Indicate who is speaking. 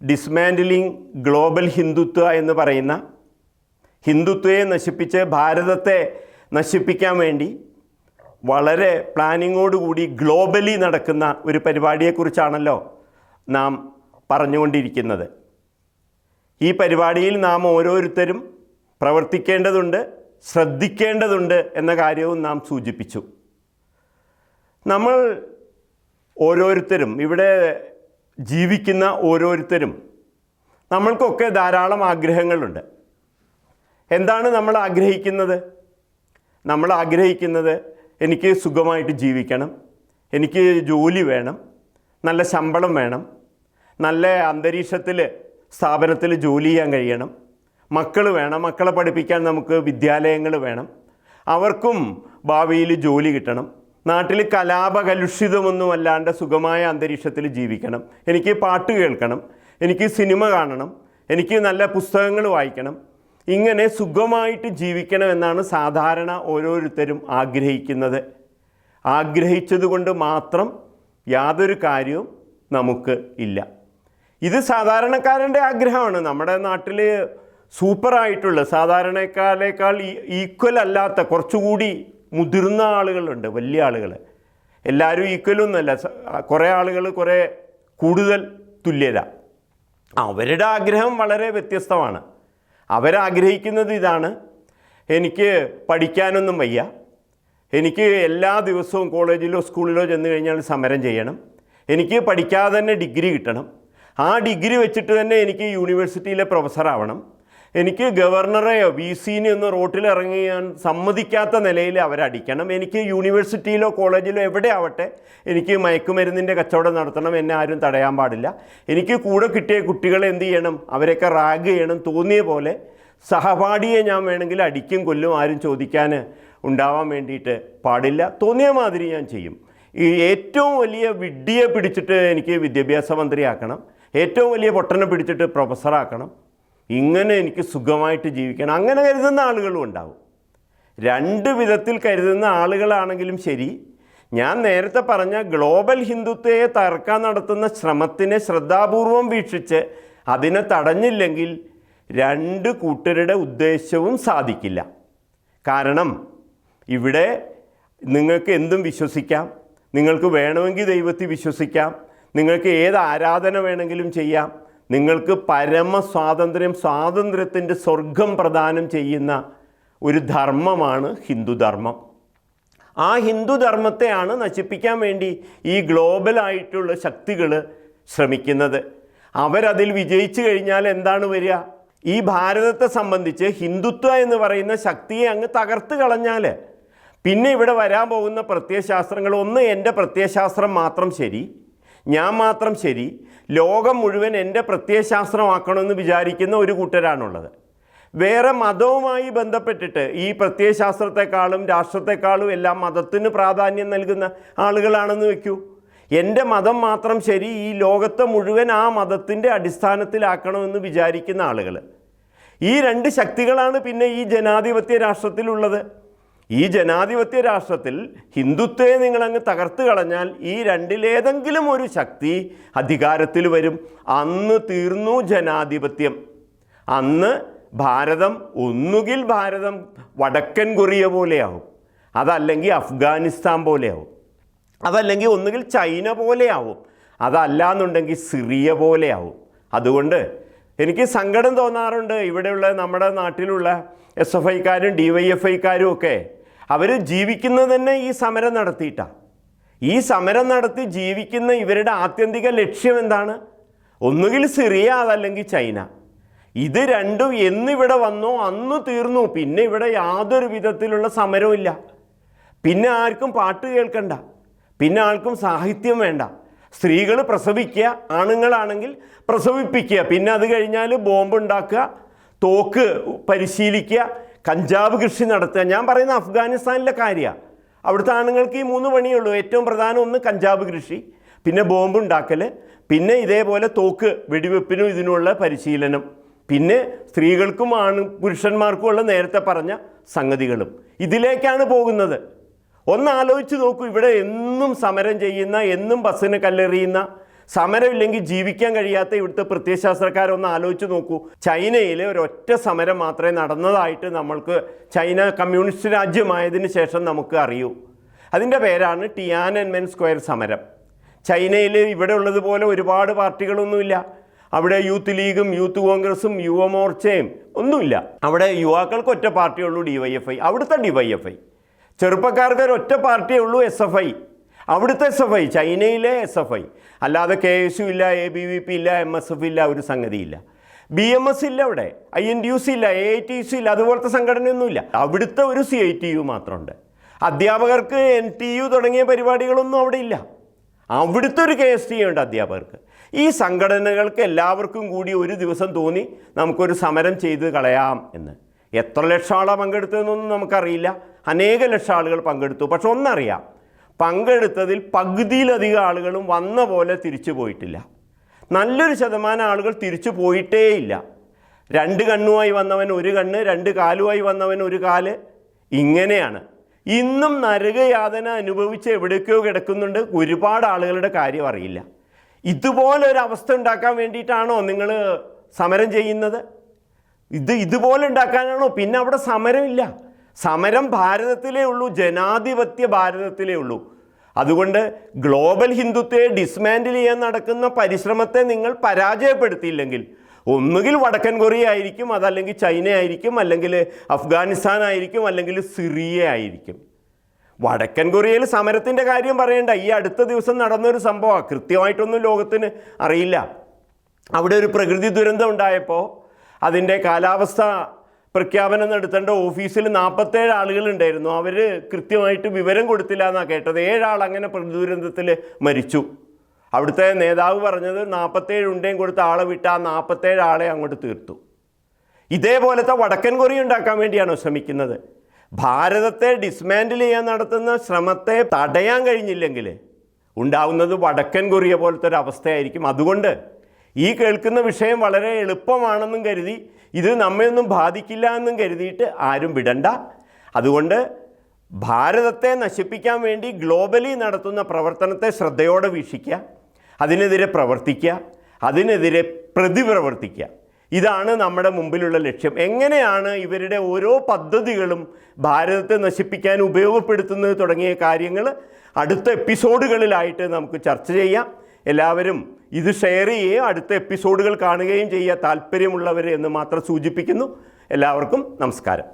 Speaker 1: ഡിസ്മാൻഡിലിംഗ് global Hindutva എന്ന് പറയുന്ന ഹിന്ദുത്വയെ നശിപ്പിച്ച് ഭാരതത്തെ നശിപ്പിക്കാൻ വേണ്ടി വളരെ പ്ലാനിങ്ങോടുകൂടി ഗ്ലോബലി നടക്കുന്ന ഒരു പരിപാടിയെക്കുറിച്ചാണല്ലോ നാം പറഞ്ഞുകൊണ്ടിരിക്കുന്നത്. ഈ പരിപാടിയിൽ നാം ഓരോരുത്തരും പ്രവർത്തിക്കേണ്ടതുണ്ട്, ശ്രദ്ധിക്കേണ്ടതുണ്ട് എന്ന കാര്യവും നാം സൂചിപ്പിച്ചു. നമ്മൾ ഓരോരുത്തരും, ഇവിടെ ജീവിക്കുന്ന ഓരോരുത്തരും, നമ്മൾക്കൊക്കെ ധാരാളം ആഗ്രഹങ്ങളുണ്ട്. എന്താണ് നമ്മൾ ആഗ്രഹിക്കുന്നത്? നമ്മൾ ആഗ്രഹിക്കുന്നത് എനിക്ക് സുഖമായിട്ട് ജീവിക്കണം, എനിക്ക് ജോലി വേണം, നല്ല ശമ്പളം വേണം, നല്ല അന്തരീക്ഷത്തിൽ സ്ഥാപനത്തിൽ ജോലി ചെയ്യാൻ കഴിയണം, മക്കൾ വേണം, മക്കളെ പഠിപ്പിക്കാൻ നമുക്ക് വിദ്യാലയങ്ങൾ വേണം, അവർക്കും ഭാവിയിൽ ജോലി കിട്ടണം, നാട്ടിൽ കലാപകലുഷിതമൊന്നുമല്ലാണ്ട് സുഖമായ അന്തരീക്ഷത്തിൽ ജീവിക്കണം, എനിക്ക് പാട്ട് കേൾക്കണം, എനിക്ക് സിനിമ കാണണം, എനിക്ക് നല്ല പുസ്തകങ്ങൾ വായിക്കണം, ഇങ്ങനെ സുഖമായിട്ട് ജീവിക്കണം എന്നാണ് സാധാരണ ഓരോരുത്തരും ആഗ്രഹിക്കുന്നത്. ആഗ്രഹിച്ചതുകൊണ്ട് മാത്രം യാതൊരു കാര്യവും നമുക്ക് ഇല്ല. ഇത് സാധാരണക്കാരൻ്റെ ആഗ്രഹമാണ്. നമ്മുടെ നാട്ടിൽ സൂപ്പറായിട്ടുള്ള, സാധാരണക്കാരേക്കാൾ ഈക്വൽ അല്ലാത്ത കുറച്ചുകൂടി മുതിർന്ന ആളുകളുണ്ട്, വലിയ ആളുകൾ. എല്ലാവരും ഈക്വലൊന്നുമല്ല, കുറേ ആളുകൾ കുറേ കൂടുതൽ തുല്യത. അവരുടെ ആഗ്രഹം വളരെ വ്യത്യസ്തമാണ്. അവരാഗ്രഹിക്കുന്നത് ഇതാണ്: എനിക്ക് പഠിക്കാനൊന്നും വയ്യ, എനിക്ക് എല്ലാ ദിവസവും കോളേജിലോ സ്കൂളിലോ ചെന്ന് കഴിഞ്ഞാൽ സമരം ചെയ്യണം, എനിക്ക് പഠിക്കാതെ തന്നെ ഡിഗ്രി കിട്ടണം, ആ ഡിഗ്രി വെച്ചിട്ട് തന്നെ എനിക്ക് യൂണിവേഴ്സിറ്റിയിലെ പ്രൊഫസറാവണം, എനിക്ക് ഗവർണറെയോ VC-നെയോ ഒന്ന് റോട്ടിലിറങ്ങി ഞാൻ സമ്മതിക്കാത്ത നിലയിൽ അവരടിക്കണം, എനിക്ക് യൂണിവേഴ്സിറ്റിയിലോ കോളേജിലോ എവിടെ ആവട്ടെ എനിക്ക് മയക്കുമരുന്നിൻ്റെ കച്ചവടം നടത്തണം, എന്നെ ആരും തടയാൻ പാടില്ല, എനിക്ക് കൂടെ കിട്ടിയ കുട്ടികളെ എന്ത് ചെയ്യണം, അവരെയൊക്കെ റാഗ് ചെയ്യണം, തോന്നിയ പോലെ സഹപാഠിയെ ഞാൻ വേണമെങ്കിൽ അടിക്കും കൊല്ലും, ആരും ചോദിക്കാൻ ഉണ്ടാവാൻ വേണ്ടിയിട്ട് പാടില്ല, തോന്നിയ മാതിരി ഞാൻ ചെയ്യും. ഈ ഏറ്റവും വലിയ വിഡ്ഢിയെ പിടിച്ചിട്ട് എനിക്ക് വിദ്യാഭ്യാസ മന്ത്രിയാക്കണം, ഏറ്റവും വലിയ പൊട്ടനെ പിടിച്ചിട്ട് പ്രൊഫസറാക്കണം, ഇങ്ങനെ എനിക്ക് സുഖമായിട്ട് ജീവിക്കണം, അങ്ങനെ കരുതുന്ന ആളുകളും ഉണ്ടാവും. രണ്ട് വിധത്തിൽ കരുതുന്ന ആളുകളാണെങ്കിലും ശരി, ഞാൻ നേരത്തെ പറഞ്ഞ ഗ്ലോബൽ ഹിന്ദുത്വയെ തകർക്കാൻ നടത്തുന്ന ശ്രമത്തിനെ ശ്രദ്ധാപൂർവം വീക്ഷിച്ച് അതിനെ തടഞ്ഞില്ലെങ്കിൽ രണ്ട് കൂട്ടരുടെ ഉദ്ദേശവും സാധിക്കില്ല. കാരണം ഇവിടെ നിങ്ങൾക്ക് എന്തും വിശ്വസിക്കാം, നിങ്ങൾക്ക് വേണമെങ്കിൽ ദൈവത്തിൽ വിശ്വസിക്കാം, നിങ്ങൾക്ക് ഏത് ആരാധന വേണമെങ്കിലും ചെയ്യാം, നിങ്ങൾക്ക് സ്വാതന്ത്ര്യത്തിൻ്റെ സ്വർഗം പ്രദാനം ചെയ്യുന്ന ഒരു ധർമ്മമാണ് ഹിന്ദുധർമ്മം. ആ ഹിന്ദുധർമ്മത്തെയാണ് നശിപ്പിക്കാൻ വേണ്ടി ഈ ഗ്ലോബലായിട്ടുള്ള ശക്തികൾ ശ്രമിക്കുന്നത്. അവരതിൽ വിജയിച്ചു കഴിഞ്ഞാൽ എന്താണ് വരിക? ഈ ഭാരതത്തെ സംബന്ധിച്ച് ഹിന്ദുത്വ എന്ന് പറയുന്ന ശക്തിയെ അങ്ങ് തകർത്ത് കളഞ്ഞാൽ പിന്നെ ഇവിടെ വരാൻ പോകുന്ന പ്രത്യയശാസ്ത്രങ്ങൾ, ഒന്ന് എൻ്റെ പ്രത്യയശാസ്ത്രം മാത്രം ശരി, ഞാൻ മാത്രം ശരി, ലോകം മുഴുവൻ എൻ്റെ പ്രത്യയശാസ്ത്രമാക്കണമെന്ന് വിചാരിക്കുന്ന ഒരു കൂട്ടരാണുള്ളത്. വേറെ മതവുമായി ബന്ധപ്പെട്ടിട്ട് ഈ പ്രത്യയശാസ്ത്രത്തെക്കാളും രാഷ്ട്രത്തെക്കാളും എല്ലാം മതത്തിന് പ്രാധാന്യം നൽകുന്ന ആളുകളാണെന്ന് വയ്ക്കൂ. എൻ്റെ മതം മാത്രം ശരി, ഈ ലോകത്തെ മുഴുവൻ ആ മതത്തിൻ്റെ അടിസ്ഥാനത്തിലാക്കണമെന്ന് വിചാരിക്കുന്ന ആളുകൾ. ഈ രണ്ട് ശക്തികളാണ് പിന്നെ ഈ ജനാധിപത്യ രാഷ്ട്രത്തിലുള്ളത്. ഈ ജനാധിപത്യ രാഷ്ട്രത്തിൽ ഹിന്ദുത്വയെ നിങ്ങളങ്ങ് തകർത്ത് കളഞ്ഞാൽ ഈ രണ്ടിലേതെങ്കിലും ഒരു ശക്തി അധികാരത്തിൽ വരും. അന്ന് തീർന്നു ജനാധിപത്യം. അന്ന് ഭാരതം ഒന്നുകിൽ വടക്കൻ കൊറിയ പോലെയാവും, അതല്ലെങ്കിൽ അഫ്ഗാനിസ്ഥാൻ പോലെയാവും, അതല്ലെങ്കിൽ ഒന്നുകിൽ ചൈന പോലെയാവും, അതല്ലാന്നുണ്ടെങ്കിൽ സിറിയ പോലെയാവും. അതുകൊണ്ട് എനിക്ക് സങ്കടം തോന്നാറുണ്ട്. ഇവിടെയുള്ള നമ്മുടെ നാട്ടിലുള്ള SFIക്കാരും DYFIക്കാരും ഒക്കെ അവർ ജീവിക്കുന്നത് തന്നെ ഈ സമരം നടത്തിയിട്ടാണ്. ഈ സമരം നടത്തി ജീവിക്കുന്ന ഇവരുടെ ആത്യന്തിക ലക്ഷ്യം എന്താണ്? ഒന്നുകിൽ സിറിയ, അതല്ലെങ്കിൽ ചൈന. ഇത് രണ്ടും എന്നിവിടെ വന്നോ അന്ന് തീർന്നു. പിന്നെ ഇവിടെ യാതൊരു വിധത്തിലുള്ള സമരവും ഇല്ല. പിന്നെ ആർക്കും പാട്ട് കേൾക്കണ്ട, പിന്നെ ആർക്കും സാഹിത്യം വേണ്ട. സ്ത്രീകൾ പ്രസവിക്കുക, ആണുങ്ങളാണെങ്കിൽ പ്രസവിപ്പിക്കുക, പിന്നെ അത് കഴിഞ്ഞാൽ ബോംബുണ്ടാക്കുക, തോക്ക് പരിശീലിക്കുക, കഞ്ചാവ് കൃഷി നടത്തുക. ഞാൻ പറയുന്ന അഫ്ഗാനിസ്ഥാനിലെ കാര്യമാണ്. അവിടുത്തെ ആണുങ്ങൾക്ക് ഈ 3 പണിയുള്ളൂ. ഏറ്റവും പ്രധാനം ഒന്ന് കഞ്ചാവ് കൃഷി, പിന്നെ ബോംബുണ്ടാക്കൽ, പിന്നെ ഇതേപോലെ തോക്ക് വെടിവെപ്പിനും ഇതിനുള്ള പരിശീലനം, പിന്നെ സ്ത്രീകൾക്കും പുരുഷന്മാർക്കുമുള്ള നേരത്തെ പറഞ്ഞ സംഗതികളും. ഇതിലേക്കാണ് പോകുന്നത്. ഒന്ന് ആലോചിച്ച് നോക്കൂ. ഇവിടെ എന്നും സമരം ചെയ്യുന്ന, എന്നും ബസ്സിന് കല്ലെറിയുന്ന, സമരമില്ലെങ്കിൽ ജീവിക്കാൻ കഴിയാത്ത ഇവിടുത്തെ പ്രത്യയശാസ്ത്രക്കാരൊന്ന് ആലോചിച്ച് നോക്കൂ. ചൈനയിൽ ഒരൊറ്റ സമരം മാത്രമേ നടന്നതായിട്ട് നമ്മൾക്ക് ചൈന കമ്മ്യൂണിസ്റ്റ് രാജ്യമായതിനു ശേഷം നമുക്ക് അറിയൂ. അതിൻ്റെ പേരാണ് ടിയാനൻമെൻ സ്ക്വയർ സമരം. ചൈനയിൽ ഇവിടെ ഉള്ളതുപോലെ ഒരുപാട് പാർട്ടികളൊന്നുമില്ല. അവിടെ യൂത്ത് ലീഗും യൂത്ത് കോൺഗ്രസും യുവമോർച്ചയും ഒന്നുമില്ല. അവിടെ യുവാക്കൾക്ക് ഒറ്റ പാർട്ടിയേ ഉള്ളൂ, DYFI. അവിടുത്തെ DYFI. ചെറുപ്പക്കാർക്ക് ഒരൊറ്റ പാർട്ടിയേ ഉള്ളൂ, SFI. അവിടുത്തെ SFI, ചൈനയിലെ SFI. അല്ലാതെ KSU ഇല്ല, ABVP ഇല്ല, MSF ഇല്ല, ഒരു സംഗതിയില്ല. BMS ഇല്ല, അവിടെ INTUC ഇല്ല, AITC ഇല്ല, അതുപോലത്തെ സംഘടനയൊന്നുമില്ല. അവിടുത്തെ ഒരു CITU മാത്രമുണ്ട്. അധ്യാപകർക്ക് NTU തുടങ്ങിയ പരിപാടികളൊന്നും അവിടെ ഇല്ല. അവിടുത്തെ ഒരു KSTU ഉണ്ട് അധ്യാപകർക്ക്. ഈ സംഘടനകൾക്ക് എല്ലാവർക്കും കൂടി ഒരു ദിവസം തോന്നി നമുക്കൊരു സമരം ചെയ്ത് കളയാം എന്ന്. എത്ര ലക്ഷം ആളാണ് പങ്കെടുത്തതെന്നൊന്നും നമുക്കറിയില്ല. അനേക ലക്ഷം ആളുകൾ പങ്കെടുത്തു. പക്ഷെ ഒന്നറിയാം, പങ്കെടുത്തതിൽ പകുതിയിലധികം ആളുകളും വന്ന പോലെ തിരിച്ചു പോയിട്ടില്ല. നല്ലൊരു ശതമാനം ആളുകൾ തിരിച്ചു പോയിട്ടേയില്ല. 2 കണ്ണുമായി വന്നവൻ 1 കണ്ണ്, 2 കാലുമായി വന്നവൻ 1 കാല്, ഇങ്ങനെയാണ്. ഇന്നും നരകയാതന അനുഭവിച്ച് എവിടേക്കോ കിടക്കുന്നുണ്ട്. ഒരുപാട് ആളുകളുടെ കാര്യം അറിയില്ല. ഇതുപോലൊരവസ്ഥ ഉണ്ടാക്കാൻ വേണ്ടിയിട്ടാണോ നിങ്ങൾ സമരം ചെയ്യുന്നത്? ഇതുപോലെ ഉണ്ടാക്കാനാണോ? പിന്നെ അവിടെ സമരമില്ല. സമരം ഭാരതത്തിലേ ഉള്ളൂ, ജനാധിപത്യ ഭാരതത്തിലേ ഉള്ളൂ. അതുകൊണ്ട് ഗ്ലോബൽ ഹിന്ദുത്വയെ ഡിസ്മാൻഡിൽ ചെയ്യാൻ നടക്കുന്ന പരിശ്രമത്തെ നിങ്ങൾ പരാജയപ്പെടുത്തിയില്ലെങ്കിൽ ഒന്നുകിൽ വടക്കൻ കൊറിയ ആയിരിക്കും, അതല്ലെങ്കിൽ ചൈന ആയിരിക്കും, അല്ലെങ്കിൽ അഫ്ഗാനിസ്ഥാൻ ആയിരിക്കും, അല്ലെങ്കിൽ സിറിയ ആയിരിക്കും. വടക്കൻ കൊറിയയിൽ സമരത്തിൻ്റെ കാര്യം പറയണ്ട. ഈ അടുത്ത ദിവസം നടന്നൊരു സംഭവമാണ്. കൃത്യമായിട്ടൊന്നും ലോകത്തിന് അറിയില്ല. അവിടെ ഒരു പ്രകൃതി ദുരന്തം ഉണ്ടായപ്പോൾ അതിൻ്റെ കാലാവസ്ഥ പ്രഖ്യാപനം നടത്തേണ്ട ഓഫീസിൽ 47 ആളുകളുണ്ടായിരുന്നു. അവർ കൃത്യമായിട്ട് വിവരം കൊടുത്തില്ല എന്നാണ് കേട്ടത്. 7 ആൾ അങ്ങനെ പ്രകൃതി ദുരന്തത്തിൽ മരിച്ചു. അവിടുത്തെ നേതാവ് പറഞ്ഞത് 47 ഉണ്ടേയും കൊടുത്ത ആളെ വിട്ട് ആ 47 ആളെ അങ്ങോട്ട് തീർത്തു. ഇതേപോലത്തെ വടക്കൻ കൊറിയ ഉണ്ടാക്കാൻ വേണ്ടിയാണോ ശ്രമിക്കുന്നത്? ഭാരതത്തെ ഡിസ്മാൻഡിൽ ചെയ്യാൻ നടത്തുന്ന ശ്രമത്തെ തടയാൻ കഴിഞ്ഞില്ലെങ്കിൽ ഉണ്ടാവുന്നത് വടക്കൻ കൊറിയ പോലത്തെ ഒരു അവസ്ഥയായിരിക്കും. അതുകൊണ്ട് ഈ കേൾക്കുന്ന വിഷയം വളരെ എളുപ്പമാണെന്നും കരുതി ഇത് നമ്മയൊന്നും ബാധിക്കില്ല എന്നും കരുതിയിട്ട് ആരും വിടണ്ട. അതുകൊണ്ട് ഭാരതത്തെ നശിപ്പിക്കാൻ വേണ്ടി ഗ്ലോബലി നടത്തുന്ന പ്രവർത്തനത്തെ ശ്രദ്ധയോടെ വീക്ഷിക്കുക, അതിനെതിരെ പ്രവർത്തിക്കുക, അതിനെതിരെ പ്രതിപ്രവർത്തിക്കുക. ഇതാണ് നമ്മുടെ മുമ്പിലുള്ള ലക്ഷ്യം. എങ്ങനെയാണ് ഇവരുടെ ഓരോ പദ്ധതികളും ഭാരതത്തെ നശിപ്പിക്കാൻ ഉപയോഗപ്പെടുത്തുന്നത് തുടങ്ങിയ കാര്യങ്ങൾ അടുത്ത എപ്പിസോഡുകളിലായിട്ട് നമുക്ക് ചർച്ച ചെയ്യാം. എല്ലാവരും ഇത് ഷെയർ ചെയ്യുകയും അടുത്ത എപ്പിസോഡുകൾ കാണുകയും ചെയ്യുക, താല്പര്യമുള്ളവർ എന്ന് മാത്രം സൂചിപ്പിക്കുന്നു. എല്ലാവർക്കും നമസ്കാരം.